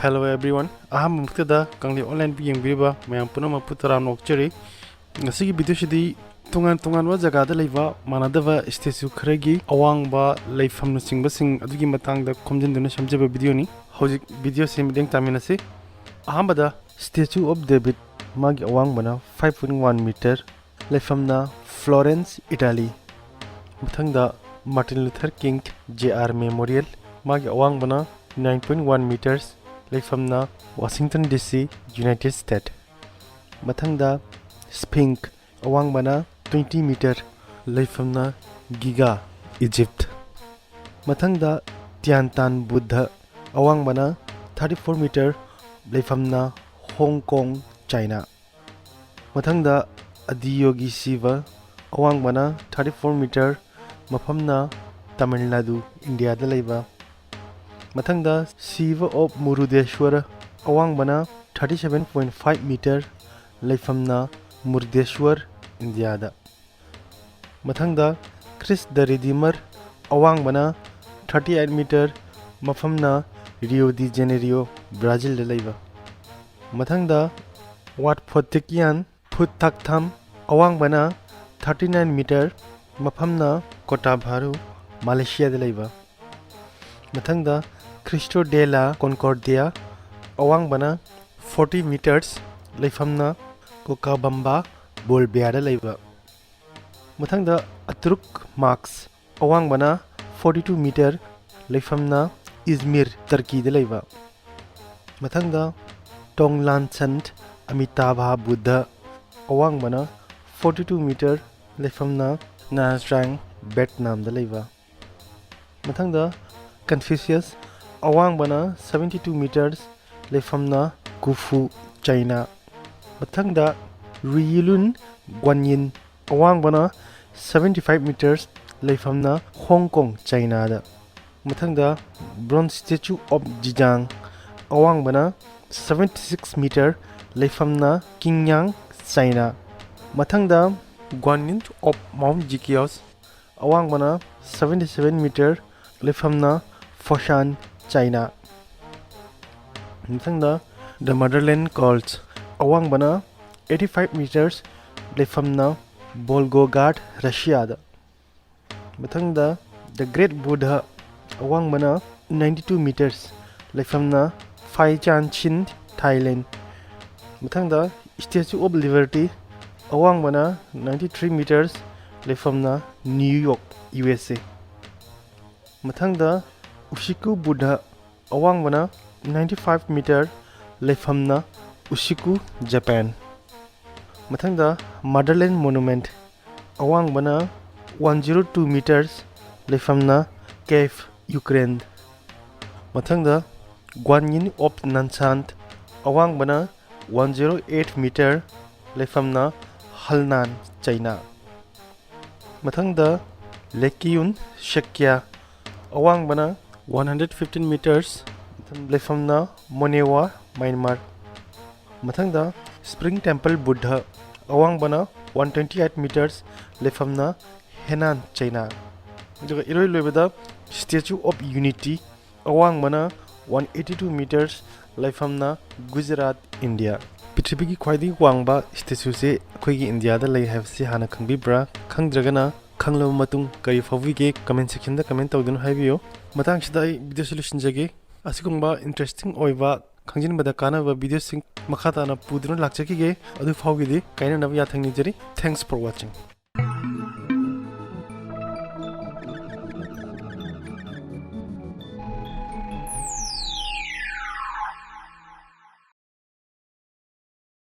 Hello everyone. Aham muktada Kanglei Online biyeng biriba mayam punama putara nokcheri. Ngasigi video shidi tungan wa jaga da leiba manadava statue kharagi awang ba leifam na singba sing adugi matang da khomjin duna samjaba video ni. Hojik video sim deng tamina se. Aham bada Statue of David magi awang bana 5.1 meter leifam na Florence, Italy. Mathang da Martin Luther King JR Memorial magi awang bana 9.1 meters leifam na Washington DC, United States. Mathang da Sphinx awang bana 20 meter leifam na Giza, Egypt. Mathang da Tiantan Buddha awang bana 34 meter leifam na Hong Kong, China. Mathang da Adiyogi Shiva awang bana 34 meter mafam na Tamil Nadu, India da leiba. Mathang da Shiva of Murudeshwar awang bana 37.5 meter leifam na Murdeshwar, India da. Mathang da Christ the Redeemer awang bana 38 meter mafam na Rio de Janeiro, Brazil da leiba. Mathang da Wat Photikian Phut Thaktham awang bana 39 meter mafam na Kota Bharu, Malaysia da leiba. Mathang da Cristo de la Concordia awang bana 40 meters leifam na Cochabamba, Bolivia da leiba. Mathang da Atruk Marks awang bana 42 meter leifam na Izmir, Turkey da leiba. Mathang da Tonglan Sant Amitabha Buddha awang bana 42 meter leifam na Nha Trang, Vietnam da leiba. Mathang da Confucius awang bana 72 meters leifam na Khufu, China. Mathang da Rilun Guanyin awang bana 75 meters leifam na Hong Kong, China da. Mathang da Bronze Statue of Zhejiang awang bana 76 meter leifam na Qingyang, China. Mathang da Guanyin of Mount Jikios awang bana 77 meter leifam na Foshan, China. Mathang da The Motherland Calls awang bana 85 meters leifam na Volgograd, Russia da. Mathang da The Great Buddha awang bana 92 meters leifam na Phaichanchin, Thailand. Mathang da Statue of Liberty awang bana 93 meters leifam na New York, USA. Mathang da Ushiku Buddha awang bana 95 meter leifam na Ushiku, Japan. Mathang da Motherland Monument awang bana 102 meters leifam na Kiev, Ukraine. Mathang da Guanyin of Nanshan awang bana 108 meter leifam na Halnan, China. Mathang da Lekyun Shakya awang bana 115 meters leifam na Monewa, Myanmar. Mathang da Spring Temple Buddha awang bana 128 meters leifam na Henan, China. Jaga iroi loibada Statue of Unity awang bana 182 meters leifam na Gujarat, India. Pitribigi khwaidi wangba statue se akhoi India da lei have se hana khangbibra khangdragana khanglo matung kari fawige comment section da comment tawdun haibiyo. Matang sida ai video solution jage asigungba interesting oiba khangjin bada kana ba video sing makhata na pudun lakchaki ge adu fawgidi kaina na ya thangni jeri. Thanks for watching.